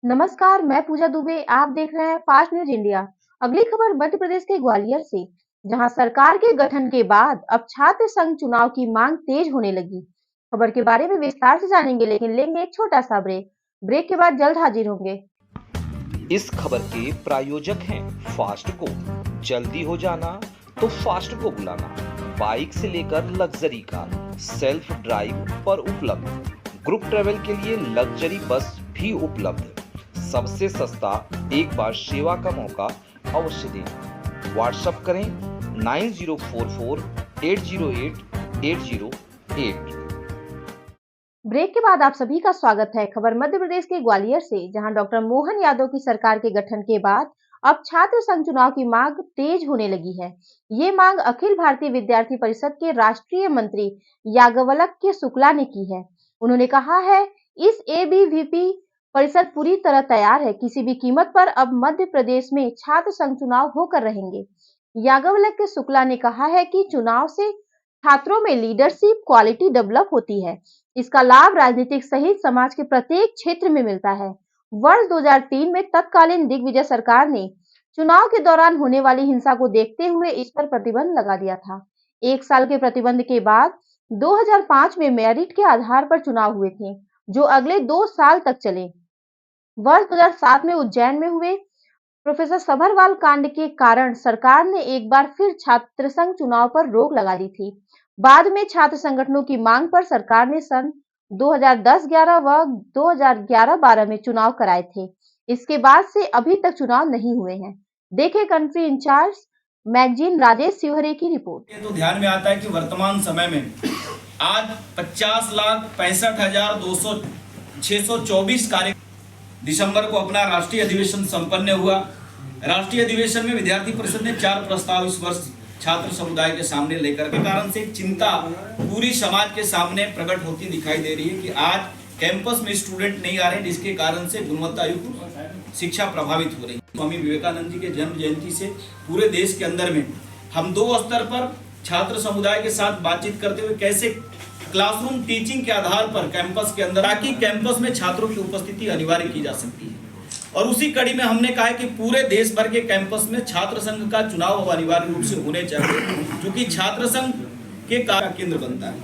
नमस्कार, मैं पूजा दुबे। आप देख रहे हैं फास्ट न्यूज इंडिया। अगली खबर मध्य प्रदेश के ग्वालियर से, जहां सरकार के गठन के बाद अब छात्र संघ चुनाव की मांग तेज होने लगी। खबर के बारे में विस्तार से जानेंगे, लेकिन लेंगे एक छोटा सा ब्रेक। ब्रेक के बाद जल्द हाजिर होंगे। इस खबर के प्रायोजक हैं फास्ट को। जल्दी हो जाना तो फास्ट को बुलाना। बाइक से लेकर लग्जरी कार, सेल्फ ड्राइव पर उपलब्ध। ग्रुप ट्रेवल के लिए लग्जरी बस भी उपलब्ध। सबसे सस्ता एक बार सेवा का मौका अवश्य दें। व्हाट्सएप करें 9044808808। ब्रेक के बाद आप सभी का स्वागत है। खबर मध्य प्रदेश के ग्वालियर से, जहां डॉक्टर मोहन यादव की सरकार के गठन के बाद अब छात्र संघ चुनाव की मांग तेज होने लगी है। ये मांग अखिल भारतीय विद्यार्थी परिषद के राष्ट्रीय मंत्री याज्ञवल्क्य शुक्ला ने की है। उन्होंने कहा है, इस एबीवीपी परिषद पूरी तरह तैयार है। किसी भी कीमत पर अब मध्य प्रदेश में छात्र संघ चुनाव होकर रहेंगे। याज्ञवल्क्य शुक्ला ने कहा है कि चुनाव से छात्रों में लीडरशिप क्वालिटी डेवलप होती है। इसका लाभ राजनीतिक सहित समाज के प्रत्येक क्षेत्र में मिलता है। वर्ष 2003 में तत्कालीन दिग्विजय सरकार ने चुनाव के दौरान होने वाली हिंसा को देखते हुए इस पर प्रतिबंध लगा दिया था। 1 साल के प्रतिबंध के बाद 2005 में मेरिट के आधार पर चुनाव हुए थे, जो अगले 2 साल तक चले। वर्ष 2007 में उज्जैन में हुए प्रोफेसर सभरवाल कांड के कारण सरकार ने एक बार फिर छात्र संघ चुनाव पर रोक लगा दी थी। बाद में छात्र संगठनों की मांग पर सरकार ने सन 2010-11 व 2011-12 में चुनाव कराए थे। इसके बाद से अभी तक चुनाव नहीं हुए हैं। देखें country incharge magazine Rajesh Shivhare की रिपोर्ट। ये तो ध्यान में आता है कि वर्तमान समय में आज 50,65,624 कार्य दिसंबर को अपना राष्ट्रीय अधिवेशन संपन्न हुआ। राष्ट्रीय अधिवेशन में विद्यार्थी परिषद ने 4 प्रस्ताव इस वर्ष छात्र समुदाय के सामने लेकर के कारण से चिंता पूरी समाज के सामने प्रकट होती दिखाई दे रही है कि आज कैंपस में स्टूडेंट नहीं आ रहे, जिसके कारण से गुणवत्तायुक्त शिक्षा प्रभावित हो रही है। स्वामी विवेकानंद जी के जन्म जयंती से पूरे देश के अंदर में हम 2 स्तर पर छात्र समुदाय के साथ बातचीत करते हुए कैसे क्लासरूम टीचिंग के आधार पर कैंपस के अंदर ताकि कैंपस में छात्रों की उपस्थिति अनिवार्य की जा सकती है। और उसी कड़ी में हमने कहा है कि पूरे देश भर के कैंपस में छात्र संघ का चुनाव अनिवार्य रूप से होने चाहिए, क्योंकि छात्र संघ के कार्य केंद्र बनता है।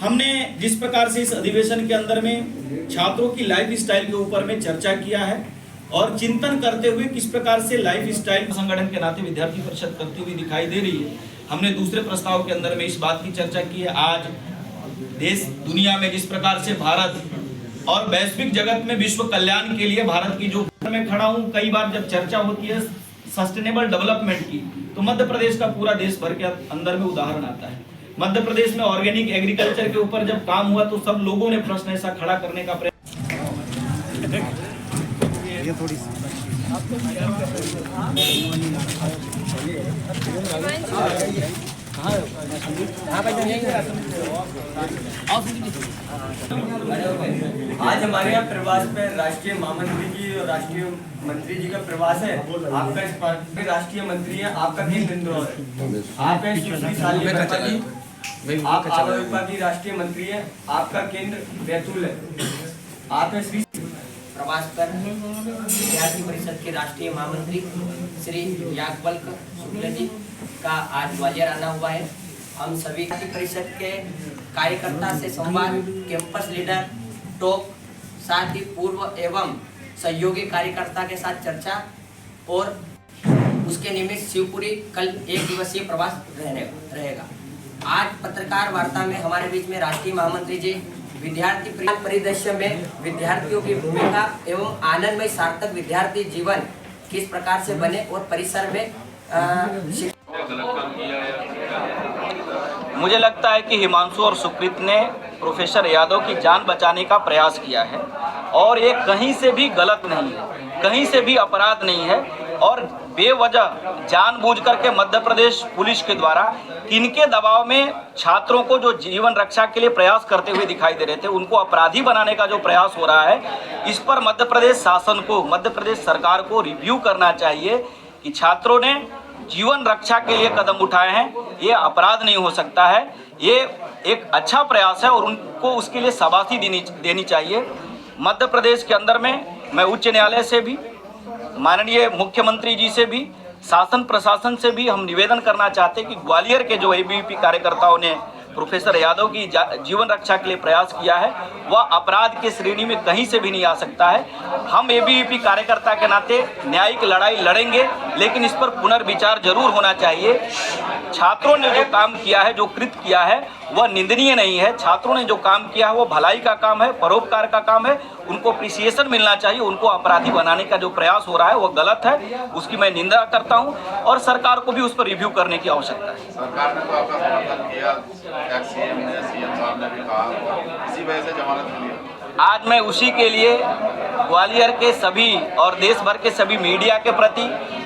हमने जिस प्रकार से इस अधिवेशन के अंदर में छात्रों की लाइफ स्टाइल के ऊपर में चर्चा किया है और चिंतन करते हुए किस प्रकार से लाइफ स्टाइल संगठन के नाते विद्यार्थी परिषद करती हुई दिखाई दे रही है। हमने दूसरे प्रस्ताव के अंदर में इस बात की चर्चा की है, आज देश दुनिया में जिस प्रकार से भारत और वैश्विक जगत में विश्व कल्याण के लिए भारत की जो मैं खड़ा हूं, कई बार जब चर्चा होती है सस्टेनेबल डेवलपमेंट की, तो मध्य प्रदेश का पूरा देश भर के अंदर में उदाहरण आता है। मध्य प्रदेश में ऑर्गेनिक एग्रीकल्चर के ऊपर जब काम हुआ तो सब लोगों ने प्रश्न ऐसा खड़ा करने का प्रयास। आज हमारे यहाँ प्रवास पे राष्ट्रीय महामंत्री जी और राष्ट्रीय मंत्री जी का प्रवास है। आपका इस पार्टी के राष्ट्रीय मंत्री है, आपका केंद्र इंदौर है। आप हैं सुश्री साली जी, आप आवाविपा की राष्ट्रीय मंत्री है, आपका केंद्र बैतूल है। आप हैं श्री प्रवास पर विद्यार्थी परिषद के राष्ट्रीय महामंत्री श्री याज्ञवल्क्य शुक्ला जी का आज ग्वालियर आना हुआ है। हम सभी विद्यार्थी परिषद के कार्यकर्ता से संवाद, कैंपस लीडर, टॉप, साथ ही पूर्व एवं सहयोगी कार्यकर्ता के साथ चर्चा और उसके निमित्त शिवपुरी कल 1 दिवसीय प्रवास रहेगा। आज पत्रकार वार्ता में हमारे बीच में राष्ट्रीय महामंत्री जी विद्यार्थी परिदृश्य में विद्यार्थियों की भूमिका एवं आनंदमय सार्थक विद्यार्थी जीवन किस प्रकार से बने और परिसर में मुझे लगता है कि हिमांशु और सुकृत ने प्रोफेसर यादव की जान बचाने का प्रयास किया है और ये कहीं से भी गलत नहीं है, कहीं से भी अपराध नहीं है। और बेवजह जानबूझ करके मध्य प्रदेश पुलिस के द्वारा किनके दबाव में छात्रों को जो जीवन रक्षा के लिए प्रयास करते हुए दिखाई दे रहे थे, उनको अपराधी बनाने का जो प्रयास हो रहा है, इस पर मध्य प्रदेश शासन को, मध्य प्रदेश सरकार को रिव्यू करना चाहिए कि छात्रों ने जीवन रक्षा के लिए कदम उठाए हैं, ये अपराध नहीं हो सकता है, ये एक अच्छा प्रयास है और उनको उसके लिए शाबाशी देनी चाहिए। मध्य प्रदेश के अंदर में मैं उच्च न्यायालय से भी, माननीय मुख्यमंत्री जी से भी, शासन प्रशासन से भी हम निवेदन करना चाहते हैं कि ग्वालियर के जो एबीवीपी कार्यकर्ताओं ने प्रोफेसर यादव की जीवन रक्षा के लिए प्रयास किया है, वह अपराध की श्रेणी में कहीं से भी नहीं आ सकता है। हम एबीवीपी कार्यकर्ता के नाते न्यायिक लड़ाई लड़ेंगे, लेकिन इस पर पुनर्विचार जरूर होना चाहिए। छात्रों ने जो काम किया है, जो कृत्य किया है, वह निंदनीय नहीं है। छात्रों ने जो काम किया है वो भलाई का काम है, परोपकार का काम है। उनको अप्रिसिएशन मिलना चाहिए। उनको अपराधी बनाने का जो प्रयास हो रहा है वो गलत है, उसकी मैं निंदा करता हूं और सरकार को भी उस पर रिव्यू करने की आवश्यकता है। सरकार ने तो आपका समर्थन किया, सीएम ने, सीएम साहब ने भी कहा, इसी वजह से जमानत मिली। आज मैं उसी के लिए ग्वालियर के सभी और देश भर के सभी मीडिया के प्रति,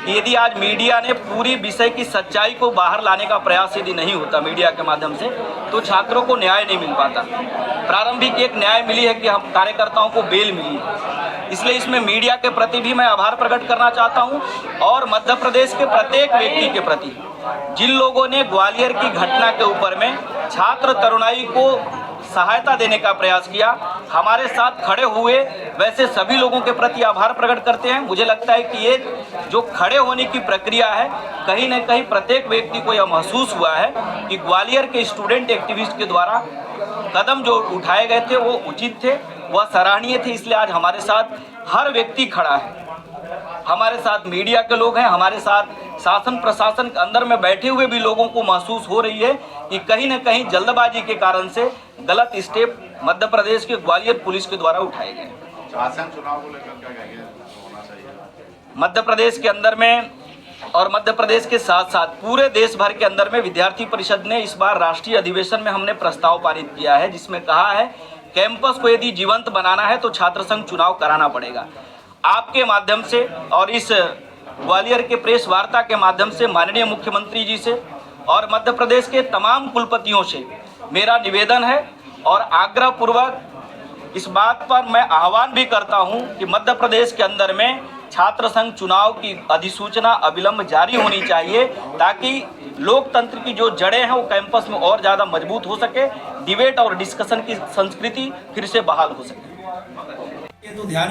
यदि आज मीडिया ने पूरी विषय की सच्चाई को बाहर लाने का प्रयास यदि नहीं होता मीडिया के माध्यम से, तो छात्रों को न्याय नहीं मिल पाता। प्रारंभिक एक न्याय मिली है कि हम कार्यकर्ताओं को बेल मिली है, इसलिए इसमें मीडिया के प्रति भी मैं आभार प्रकट करना चाहता हूं और मध्य प्रदेश के प्रत्येक व्यक्ति के प्रति, जिन लोगों ने ग्वालियर की घटना के ऊपर में छात्र तरुणाई को सहायता देने का प्रयास किया, हमारे साथ खड़े हुए, वैसे सभी लोगों के प्रति आभार प्रकट करते हैं। मुझे लगता है कि ये जो खड़े होने की प्रक्रिया है, कहीं न कहीं प्रत्येक व्यक्ति को यह महसूस हुआ है कि ग्वालियर के स्टूडेंट एक्टिविस्ट के द्वारा कदम जो उठाए गए थे वो उचित थे, वह सराहनीय थे। इसलिए आज हमारे साथ हर व्यक्ति खड़ा है, हमारे साथ मीडिया के लोग हैं, हमारे साथ शासन प्रशासन के अंदर में बैठे हुए भी लोगों को महसूस हो रही है कि कहीं न कहीं जल्दबाजी के कारण से गलत स्टेप मध्य प्रदेश के ग्वालियर पुलिस के द्वारा उठाए गए। शासन चुनाव को लेकर क्या कहेंगे, होना चाहिए मध्य प्रदेश के अंदर में और मध्य प्रदेश के साथ साथ पूरे देश भर के अंदर में विद्यार्थी परिषद ने इस बार राष्ट्रीय अधिवेशन में हमने प्रस्ताव पारित किया है, जिसमें कहा है कैंपस को यदि जीवंत बनाना है तो छात्र संघ चुनाव कराना पड़ेगा। आपके माध्यम से और इस ग्वालियर के प्रेस वार्ता के माध्यम से माननीय मुख्यमंत्री जी से और मध्य प्रदेश के तमाम कुलपतियों से मेरा निवेदन है और आग्रह पूर्वक इस बात पर मैं आह्वान भी करता हूं कि मध्य प्रदेश के अंदर में छात्र संघ चुनाव की अधिसूचना अविलंब जारी होनी चाहिए, ताकि लोकतंत्र की जो जड़ें हैं वो कैंपस में और ज़्यादा मजबूत हो सके, डिबेट और डिस्कशन की संस्कृति फिर से बहाल हो सके। ये तो ध्यान